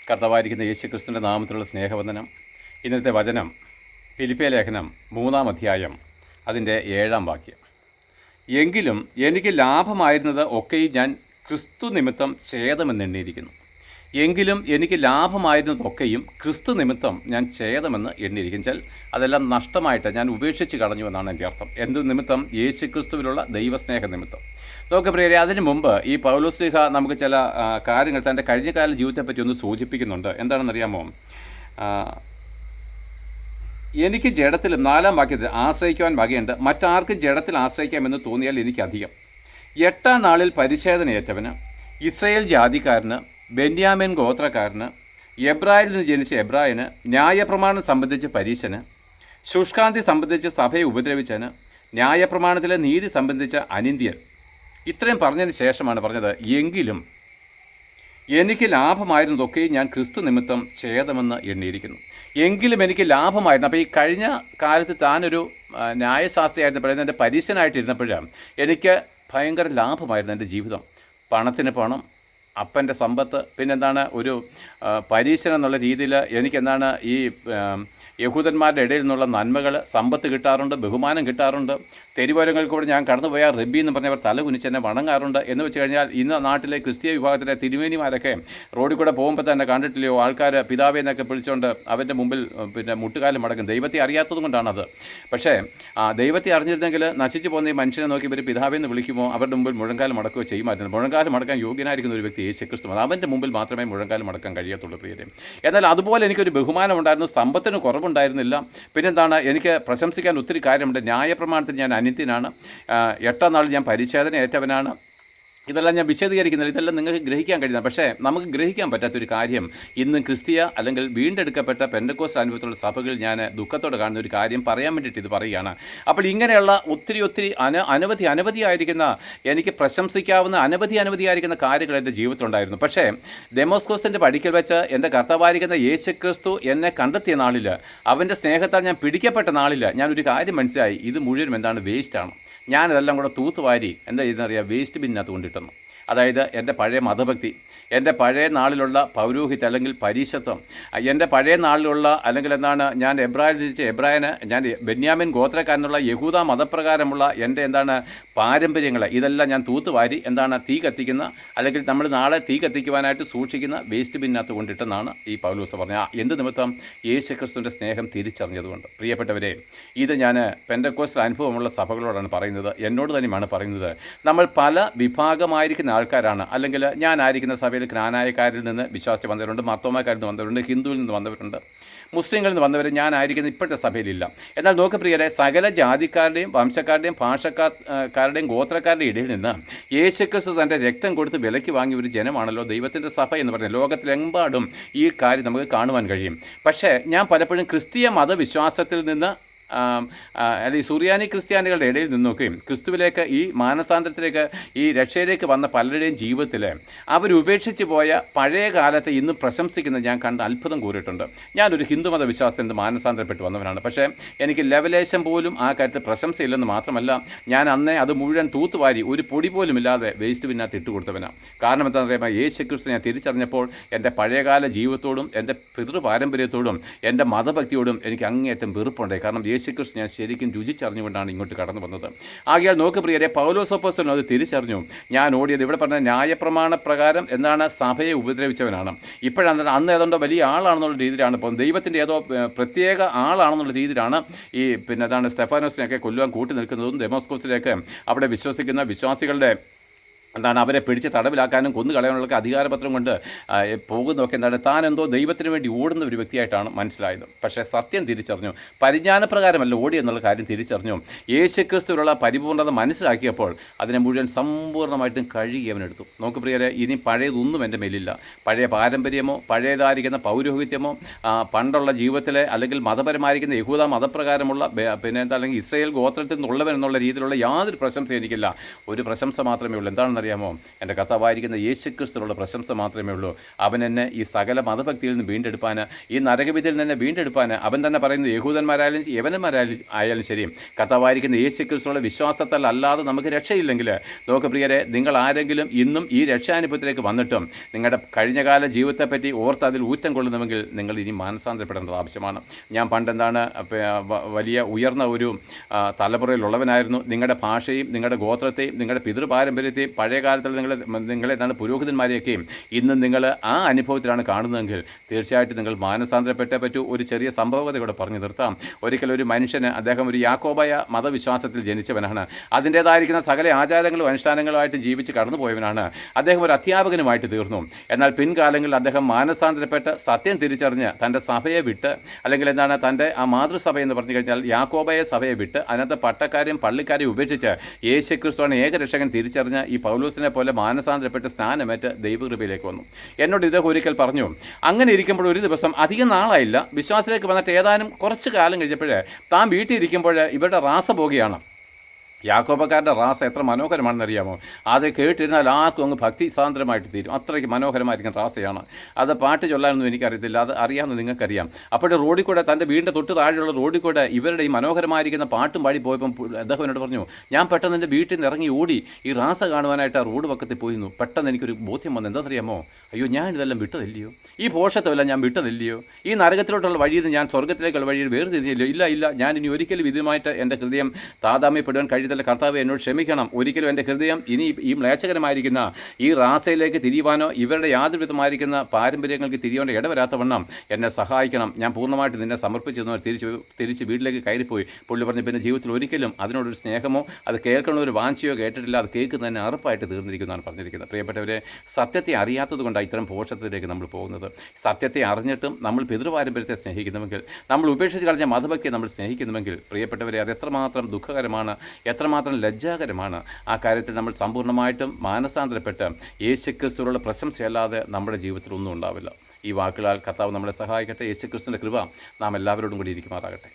കർത്താവായിരിക്കുന്ന യേശു ക്രിസ്തുവിൻ്റെ നാമത്തിലുള്ള സ്നേഹവന്ദനം. ഇന്നത്തെ വചനം ഫിലിപ്പിയ ലേഖനം 3-ാം അധ്യായം അതിൻ്റെ 7-ാം വാക്യം. എങ്കിലും എനിക്ക് ലാഭമായിരുന്നത് ഒക്കെയും ഞാൻ ക്രിസ്തു നിമിത്തം ഛേദമെന്ന് എങ്കിലും എനിക്ക് ലാഭമായിരുന്നതൊക്കെയും ക്രിസ്തു നിമിത്തം ഞാൻ ഛേദമെന്ന് എണ്ണിയിരിക്കും. അതെല്ലാം നഷ്ടമായിട്ട് ഞാൻ ഉപേക്ഷിച്ച് കളഞ്ഞു എന്നാണ് എൻ്റെ അർത്ഥം. എന്ത് നിമിത്തം? യേശു ക്രിസ്തുവിലുള്ള ദൈവസ്നേഹ നിമിത്തം. നോക്ക് പ്രിയരെ, അതിനു മുമ്പ് ഈ പൗലോസ് ശ്ലീഹ നമുക്ക് ചില കാര്യങ്ങൾ തൻ്റെ കഴിഞ്ഞകാല ജീവിതത്തെപ്പറ്റി ഒന്ന് സൂചിപ്പിക്കുന്നുണ്ട്. എന്താണെന്നറിയാമോ? എനിക്ക് ജഡത്തിലും 4-ാം വാക്യത്തിൽ ആശ്രയിക്കുവാൻ വകയുണ്ട്, മറ്റാർക്കും ജഡത്തിൽ ആശ്രയിക്കാമെന്ന് തോന്നിയാൽ എനിക്കധികം. 8-ാം നാളിൽ പരിച്ഛേദനയേറ്റവന്, ഇസ്രായേൽ ജാതിക്കാരന്, ബെന്യാമിൻ ഗോത്രക്കാരന്, എബ്രായിൽ നിന്ന് ജനിച്ച എബ്രായന്, ന്യായപ്രമാണം സംബന്ധിച്ച് പരീശന്, ശുഷ്കാന്തി സംബന്ധിച്ച് സഭയെ ഉപദ്രവിച്ചന്, ന്യായപ്രമാണത്തിലെ നീതി സംബന്ധിച്ച അനിന്ദ്യൻ. ഇത്രയും പറഞ്ഞതിന് ശേഷമാണ് പറഞ്ഞത്, എങ്കിലും എനിക്ക് ലാഭമായിരുന്നതൊക്കെയും ഞാൻ ക്രിസ്തു നിമിത്തം ഛേദമെന്ന് എണ്ണിയിരിക്കുന്നു. എങ്കിലും എനിക്ക് ലാഭമായിരുന്നു. അപ്പോൾ ഈ കഴിഞ്ഞ കാലത്ത് താനൊരു ന്യായശാസ്ത്രിയായിരുന്നപ്പോൾ, എൻ്റെ പരീശനായിട്ടിരുന്നപ്പോഴാണ് എനിക്ക് ഭയങ്കര ലാഭമായിരുന്നു എൻ്റെ ജീവിതം. പണത്തിന് പണം, അപ്പൻ്റെ സമ്പത്ത്, പിന്നെന്താണ് ഒരു പരീശൻ എന്നുള്ള രീതിയിൽ എനിക്കെന്താണ് ഈ യഹൂദന്മാരുടെ ഇടയിൽ നിന്നുള്ള നന്മകൾ, സമ്പത്ത് കിട്ടാറുണ്ട്, ബഹുമാനം കിട്ടാറുണ്ട്. തെരുവോരങ്ങളിൽ കൂടെ ഞാൻ കടന്നുപോയാൽ റബ്ബി എന്ന് പറഞ്ഞവർ തല കുനിച്ച് എന്നെ വണങ്ങാറുണ്ട്. എന്ന് വെച്ച് കഴിഞ്ഞാൽ ഇന്ന് നാട്ടിലെ ക്രിസ്തീയ വിഭാഗത്തിലെ തിരുമേനിമാരൊക്കെ റോഡിൽ കൂടെ പോകുമ്പോൾ തന്നെ കണ്ടിട്ടില്ലയോ, ആൾക്കാർ പിതാവെ എന്നൊക്കെ വിളിച്ചുകൊണ്ട് അവൻ്റെ മുമ്പിൽ മുട്ടുകാലം മടക്കും. ദൈവത്തെ അറിയാത്തത് കൊണ്ടാണത്. പക്ഷേ ദൈവത്തെ അറിഞ്ഞിരുന്നെങ്കിൽ നശിച്ചു പോകുന്ന ഈ മനുഷ്യനെ നോക്കി ഇവർ പിതാവെന്ന് വിളിക്കുമോ അവരുടെ മുമ്പിൽ മുഴങ്കാലം മടക്കുകയോ ചെയ്യുമായിരുന്നു. മുഴങ്കാലം മടക്കാൻ യോഗ്യനായിരിക്കുന്ന ഒരു വ്യക്തി യേശുക്രിസ്തു. അവൻ്റെ മുമ്പിൽ മാത്രമേ മുഴങ്കാലം മടക്കാൻ കഴിയത്തുള്ളൂ പ്രിയരെ. എന്നാൽ അതുപോലെ എനിക്കൊരു ബഹുമാനം ഉണ്ടായിരുന്നു, സമ്പത്തിന് കുറവുണ്ടായിരുന്നില്ല. പിന്നെന്താണ്, എനിക്ക് പ്രശംസിക്കാൻ ഒത്തിരി കാര്യമുണ്ട്. ന്യായപ്രമാണത്തിൽ ഞാൻ അനിത്യനാണ്, 8-ാം നാളിൽ ഞാൻ പരിച്ഛേദന ഏറ്റവനാണ്. ഇതെല്ലാം ഞാൻ വിശദീകരിക്കുന്നില്ല, ഇതെല്ലാം നിങ്ങൾക്ക് ഗ്രഹിക്കാൻ കഴിയുന്ന. പക്ഷേ നമുക്ക് ഗ്രഹിക്കാൻ പറ്റാത്തൊരു കാര്യം, ഇന്ന് ക്രിസ്തീയ അല്ലെങ്കിൽ വീണ്ടെടുക്കപ്പെട്ട പെന്തക്കോസ്ത് അനുഭവത്തിലുള്ള സഭകളിൽ ഞാൻ ദുഃഖത്തോടെ കാണുന്ന ഒരു കാര്യം പറയാൻ വേണ്ടിയിട്ട് ഇത് പറയുകയാണ്. അപ്പോൾ ഇങ്ങനെയുള്ള ഒത്തിരി അനവധിയായിരിക്കുന്ന, എനിക്ക് പ്രശംസിക്കാവുന്ന അനവധിയായിരിക്കുന്ന കാര്യങ്ങൾ എൻ്റെ ജീവിതത്തിലുണ്ടായിരുന്നു. പക്ഷേ ദെമോസ്കോസിൻ്റെ പടിക്കൽ വെച്ച് എൻ്റെ കർത്താവായിരിക്കുന്ന യേശുക്രിസ്തു എന്നെ കണ്ടെത്തിയ നാളിൽ, അവൻ്റെ സ്നേഹത്താൽ ഞാൻ പിടിക്കപ്പെട്ട നാളിൽ ഞാനൊരു കാര്യം മനസ്സിലായി, ഇത് മുഴുവനും എന്താണ്? വേസ്റ്റാണ്. ഞാനിതെല്ലാം കൂടെ തൂത്തുവാരി എന്താ ചെയ്യുന്നറിയാം? വേസ്റ്റ് ബിന്നിനകത്ത് കൊണ്ടിട്ടുന്നു. അതായത് എൻ്റെ പഴയ മതഭക്തി, എൻ്റെ പഴയ നാളിലുള്ള പൗരോഹിത്യം അല്ലെങ്കിൽ പരീശത്വം, എൻ്റെ പഴയ നാളിലുള്ള അല്ലെങ്കിൽ എന്താണ് ഞാൻ എബ്രായിൽ ജനിച്ച എബ്രായന്, ഞാൻ ബെന്യാമിൻ ഗോത്രക്കാരനുള്ള യഹൂദ മതപ്രകാരമുള്ള എൻ്റെ എന്താണ് പാരമ്പര്യങ്ങൾ, ഇതെല്ലാം ഞാൻ തൂത്തുവാരി എന്താണ് തീ കത്തിക്കുന്ന, അല്ലെങ്കിൽ നമ്മൾ നാളെ തീ കത്തിക്കുവാനായിട്ട് സൂക്ഷിക്കുന്ന വേസ്റ്റ് ബിന്നിനകത്ത് കൊണ്ടിട്ടെന്നാണ് ഈ പൗലോസ് പറഞ്ഞത്. എന്ത് നിമിത്തം? യേശുക്രിസ്തുവിൻ്റെ സ്നേഹം തിരിച്ചറിഞ്ഞതുകൊണ്ട്. പ്രിയപ്പെട്ടവരെ, ഇത് ഞാൻ പെന്തക്കോസ്തൽ അനുഭവമുള്ള സഭകളോടാണ് പറയുന്നത്, എന്നോട് തന്നെയാണ് പറയുന്നത്. നമ്മൾ പല വിഭാഗമായിരിക്കുന്ന ആൾക്കാരാണ്. അല്ലെങ്കിൽ ഞാനായിരിക്കുന്ന സഭയിൽ ജ്ഞാനായക്കാരിൽ നിന്ന് വിശ്വാസത്തിൽ വന്നവരുണ്ട്, മർത്തോമാക്കാരിൽ നിന്ന് വന്നവരുണ്ട്, ഹിന്ദുവിൽ നിന്ന് വന്നവരുണ്ട്, മുസ്ലിങ്ങളിൽ നിന്ന് വന്നവർ ഞാനായിരിക്കുന്ന ഇപ്പോഴത്തെ സഭയിലില്ല. എന്നാൽ നോക്ക് പ്രിയരെ, സകല ജാതിക്കാരുടെയും വംശക്കാരുടെയും ഭാഷക്കാരുടെയും ഗോത്രക്കാരുടെയും ഇടയിൽ നിന്ന് യേശുക്രിസ്തു തൻ്റെ രക്തം കൊടുത്ത് വിലയ്ക്ക് വാങ്ങിയ ഒരു ജനമാണല്ലോ ദൈവത്തിൻ്റെ സഭ എന്ന് പറയുന്നത്. ലോകത്തിലെമ്പാടും ഈ കാര്യം നമുക്ക് കാണുവാൻ കഴിയും. പക്ഷേ ഞാൻ പലപ്പോഴും ക്രിസ്തീയ മതവിശ്വാസത്തിൽ നിന്ന് അല്ലെങ്കിൽ സുറിയാനി ക്രിസ്ത്യാനികളുടെ ഇടയിൽ നിന്നൊക്കെയും ക്രിസ്തുവിലേക്ക്, ഈ മാനസാന്തരത്തിലേക്ക്, ഈ രക്ഷയിലേക്ക് വന്ന പലരുടെയും ജീവിതത്തിൽ അവരുപേക്ഷിച്ച് പോയ പഴയ കാലത്തെ ഇന്ന് പ്രശംസിക്കുന്നത് ഞാൻ കണ്ട് അത്ഭുതം കൂറിയിട്ടുണ്ട്. ഞാനൊരു ഹിന്ദുമത വിശ്വാസത്തിൽ നിന്ന് മാനസാന്തരപ്പെട്ട് വന്നവനാണ്. പക്ഷേ എനിക്ക് ലെവലേശം പോലും ആ കാര്യത്തിൽ പ്രശംസയില്ലെന്ന് മാത്രമല്ല, ഞാൻ അന്നേ അത് മുഴുവൻ തൂത്തുവാരി ഒരു പൊടി പോലും ഇല്ലാതെ വേസ്റ്റ് ബിന്നിനകത്ത് ഇട്ട് കൊടുത്തവനാണ്. കാരണം എന്താണെന്ന് പറയുമ്പോൾ, യേശുക്രിസ്തു ഞാൻ തിരിച്ചറിഞ്ഞപ്പോൾ എൻ്റെ പഴയകാല ജീവിതത്തോടും എൻ്റെ പിതൃ പാരമ്പര്യത്തോടും എൻ്റെ മതഭക്തിയോടും എനിക്ക് അങ്ങേയറ്റം വെറുപ്പുണ്ടായി. കാരണം യേശുക്രിസ്തു ഞാൻ ശരിക്കും രുചിച്ചറിഞ്ഞുകൊണ്ടാണ് ഇങ്ങോട്ട് കടന്നു വന്നത്. ആകയാൽ നോക്ക് പ്രിയരെ, പൗലോസ് അപ്പോസ്തലൻ അത് തിരിച്ചറിഞ്ഞു. ഞാൻ ഓടിയത് ഇവിടെ പറഞ്ഞ ന്യായപ്രമാണ പ്രകാരം എന്താണ്? സഭയെ ഉപദ്രവിച്ചവനാണ്. ഇപ്പോഴാണ്, അന്ന് ഏതാണ്ടോ വലിയ ആളാണെന്നുള്ള രീതിയിലാണ്, ഇപ്പം ദൈവത്തിൻ്റെ ഏതോ പ്രത്യേക ആളാണെന്നുള്ള രീതിയിലാണ് ഈ അതാണ് സ്തെഫാനോസിനെയൊക്കെ കൊല്ലുവാൻ കൂട്ടി നിൽക്കുന്നതും ദെമോസ്കോസിലേക്ക് അവിടെ വിശ്വസിക്കുന്ന വിശ്വാസികളുടെ എന്താണ് അവരെ പിടിച്ച് തടവിലാക്കാനും കൊന്നു കളയാനുള്ള അധികാരപത്രം കൊണ്ട് പോകുന്നതൊക്കെ എന്താണ്? താൻ എന്തോ ദൈവത്തിന് വേണ്ടി ഓടുന്ന ഒരു വ്യക്തിയായിട്ടാണ് മനസ്സിലായത്. പക്ഷേ സത്യം തിരിച്ചറിഞ്ഞു. പരിജ്ഞാനപ്രകാരമല്ല ഓടി എന്നുള്ള കാര്യം തിരിച്ചറിഞ്ഞു. യേശുക്രിസ്തുവിലുള്ള പരിപൂർണത മനസ്സിലാക്കിയപ്പോൾ അതിനെ മുഴുവൻ സമ്പൂർണ്ണമായിട്ടും കഴുകി അവനെടുത്തു. നോക്ക് പ്രിയരെ, ഇനി പഴയതൊന്നും എൻ്റെ മേലില്ല. പഴയ പാരമ്പര്യമോ പഴയതായിരിക്കുന്ന പൗരോഹിത്യമോ പണ്ടുള്ള ജീവിതത്തിലെ അല്ലെങ്കിൽ മതപരമായിരിക്കുന്ന യഹൂദ മതപ്രകാരമുള്ള എന്താ അല്ലെങ്കിൽ ഇസ്രായേൽ ഗോത്രത്തിൽ നിന്നുള്ളവൻ എന്നുള്ള രീതിയിലുള്ള യാതൊരു പ്രശംസ എനിക്കില്ല. ഒരു പ്രശംസ മാത്രമേ ഉള്ളൂ. എന്താണെന്ന് എന്താണെന്നറിയാമോ? എൻ്റെ കർത്താവായിരിക്കുന്ന യേശുക്രിസ്തുവിനുള്ള പ്രശംസ മാത്രമേ ഉള്ളൂ. അവൻ എന്നെ ഈ സകല മതഭക്തിയിൽ നിന്ന് വീണ്ടെടുപ്പാൻ, ഈ നരകവിധിയിൽ നിന്ന് വീണ്ടെടുപ്പാൻ, അവൻ തന്നെ പറയുന്നു, യഹൂദന്മാരായാലും യവനന്മാരായാലും ശരി, കർത്താവായിരിക്കുന്ന യേശുക്രിസ്തുവിനുള്ള വിശ്വാസത്താൽ അല്ലാതെ നമുക്ക് രക്ഷയില്ലെങ്കിൽ, നോക്ക് പ്രിയരെ, നിങ്ങൾ ആരെങ്കിലും ഇന്നും ഈ രക്ഷാനുഭവത്തിലേക്ക് വന്നിട്ടും നിങ്ങളുടെ കഴിഞ്ഞകാല ജീവിതത്തെപ്പറ്റി ഓർത്ത് അതിൽ ഊറ്റം കൊള്ളുന്നുവെങ്കിൽ നിങ്ങൾ ഇനി മാനസാന്തരപ്പെടേണ്ടത് ആവശ്യമാണ്. ഞാൻ പണ്ടെന്താണ് വലിയ ഉയർന്ന ഒരു തലമുറയിലുള്ളവനായിരുന്നു. നിങ്ങളുടെ ഭാഷയും നിങ്ങളുടെ ഗോത്രത്തെയും നിങ്ങളുടെ പിതൃപാരമ്പര്യത്തെയും പഴയ കാലത്തിൽ നിങ്ങളെന്താണ് പുരോഹിതന്മാരെയൊക്കെയും ഇന്ന് നിങ്ങൾ ആ അനുഭവത്തിലാണ് കാണുന്നതെങ്കിൽ തീർച്ചയായിട്ടും നിങ്ങൾ മാനസാന്തരപ്പെട്ടേ പറ്റൂ. ഒരു ചെറിയ സംഭവത്തെ കൂടെ പറഞ്ഞു നിർത്താം. ഒരിക്കൽ ഒരു മനുഷ്യന്, അദ്ദേഹം ഒരു യാക്കോബായ മതവിശ്വാസത്തിൽ ജനിച്ചവനാണ്. അതിൻ്റേതായിരിക്കുന്ന സകല ആചാരങ്ങളും അനുഷ്ഠാനങ്ങളുമായിട്ട് ജീവിച്ച് കടന്നുപോയവനാണ്. അദ്ദേഹം ഒരു അധ്യാപകനുമായിട്ട് തീർന്നു. എന്നാൽ പിൻകാലങ്ങളിൽ അദ്ദേഹം മാനസാന്തരപ്പെട്ട് സത്യം തിരിച്ചറിഞ്ഞ് തൻ്റെ സഭയെ വിട്ട്, അല്ലെങ്കിൽ എന്താണ് തൻ്റെ ആ മാതൃസഭ എന്ന് പറഞ്ഞു കഴിഞ്ഞാൽ യാക്കോബായ സഭയെ വിട്ട് അതിനകത്ത് പട്ടക്കാരെയും പള്ളിക്കാരെയും ഉപേക്ഷിച്ച് യേശുക്രിസ്തുവാണ് ഏകരക്ഷകൻ തിരിച്ചറിഞ്ഞ് ഈ പൗലോസിനെ പോലെ മാനസാന്തരപ്പെട്ട് സ്നാനമേറ്റ് ദൈവകൃപയിലേക്ക് വന്നു. എന്നോട് ഇദ്ദേഹം ഒരിക്കൽ പറഞ്ഞു, അങ്ങനെ ഇരിക്കുമ്പോൾ ഒരു ദിവസം അധികം നാളായില്ല, വിശ്വാസത്തിലേക്ക് വന്നിട്ട് ഏതാനും കുറച്ച് കാലം കഴിഞ്ഞപ്പോൾ താൻ വീട്ടിൽ ഇരിക്കുമ്പോൾ ഇവരുടെ റാസ പോകുകയാണ്. യാക്കോബക്കാരുടെ റാസ എത്ര മനോഹരമാണെന്നറിയാമോ? അത് കേട്ടിരുന്നാൽ ആർക്കും അങ്ങ് ഭക്തി സാന്ദ്രമായിട്ട് തീരും. അത്രയ്ക്ക് മനോഹരമായിരിക്കും റാസയാണ്. അത് പാട്ട് ചൊല്ലാനൊന്നും എനിക്കറിയത്തില്ല, അത് അറിയാമെന്ന് നിങ്ങൾക്കറിയാം. അപ്പോഴേ റോഡിൽ കൂടെ, തൻ്റെ വീടിൻ്റെ തൊട്ട് താഴെയുള്ള റോഡിൽ കൂടെ ഇവരുടെ ഈ മനോഹരമായിരിക്കുന്ന പാട്ടും പാടി പോയപ്പം അദ്ദേഹം എന്നോട് പറഞ്ഞു, ഞാൻ പെട്ടെന്ന് എൻ്റെ വീട്ടിൽ നിന്ന് ഇറങ്ങി ഓടി ഈ റാസ കാണുവാനായിട്ട് ആ റോഡ് പക്കത്തിൽ പോയിരുന്നു. പെട്ടെന്ന് എനിക്കൊരു ബോധ്യം വന്നു. എന്താണെന്നറിയാമോ? അയ്യോ, ഞാൻ ഇതെല്ലാം വിട്ടതല്ലയോ, ഈ പോഷത്വമെല്ലാം ഞാൻ വിട്ടതല്ലയോ, ഈ നരകത്തിലോട്ടുള്ള വഴിയിൽ നിന്ന് ഞാൻ സ്വർഗത്തിലേക്കുള്ള വഴിയിൽ വേർതിരിഞ്ഞില്ലയോ? ഇല്ല, ഞാൻ ഇനി ഒരിക്കലും ഇതുമായിട്ട് എൻ്റെ ഹൃദയം താതാമ്യപ്പെടുവാൻ കഴിയത്തില്ല. കർത്താവ് എന്നോട് ക്ഷമിക്കണം. ഒരിക്കലും എൻ്റെ ഹൃദയം ഇനി ഈ മ്ലേച്ഛകരമായിരിക്കുന്ന ഈ റാസയിലേക്ക് തിരിയുവാനോ ഇവരുടെ യാതൊരുവിധമായിരിക്കുന്ന പാരമ്പര്യങ്ങൾക്ക് തിരിയുവാനോ ഇടവരാത്തവണ്ണം എന്നെ സഹായിക്കണം. ഞാൻ പൂർണ്ണമായിട്ട് നിന്നെ സമർപ്പിച്ചെന്ന് തിരിച്ച് വീട്ടിലേക്ക് കയറിപ്പോയി. പുള്ളി പറഞ്ഞു, പിന്നെ ജീവിതത്തിൽ ഒരിക്കലും അതിനോടൊരു സ്നേഹമോ അത് കേൾക്കണ ഒരു വാഞ്ചയോ കേട്ടിട്ടില്ല. അത് കേൾക്കുന്നതിന് അറപ്പായിട്ട് തീർന്നിരിക്കുന്നതാണ് പറഞ്ഞിരിക്കുന്നത്. പ്രിയപ്പെട്ടവരെ, സത്യത്തെ അറിയാത്തത് കൊണ്ടാണ് ഇത്തരം പോഷത്തിലേക്ക് നമ്മൾ പോകുന്നത്. സത്യത്തെ അറിഞ്ഞിട്ടും നമ്മൾ പിതൃപാരമ്പര്യത്തെ സ്നേഹിക്കുന്നുവെങ്കിൽ, നമ്മൾ ഉപേക്ഷിച്ച് കളഞ്ഞ മതഭക്തിയെ നമ്മൾ സ്നേഹിക്കുന്നുവെങ്കിൽ, പ്രിയപ്പെട്ടവരെ, അത് എത്രമാത്രം ദുഃഖകരമാണ്, എത്രമാത്രം ലജ്ജാകരമാണ്. ആ കാര്യത്തിൽ നമ്മൾ സമ്പൂർണ്ണമായിട്ടും മാനസാന്തരപ്പെട്ട് യേശുക്രിസ്തുവിനുള്ള പ്രശംസയല്ലാതെ നമ്മുടെ ജീവിതത്തിൽ ഒന്നും ഉണ്ടാവില്ല. ഈ വാക്കുകളാൽ കർത്താവ് നമ്മളെ സഹായിക്കട്ടെ. യേശുക്രിസ്തുവിൻ്റെ കൃപ നാം എല്ലാവരോടും കൂടി ഇരിക്കുമാറാകട്ടെ.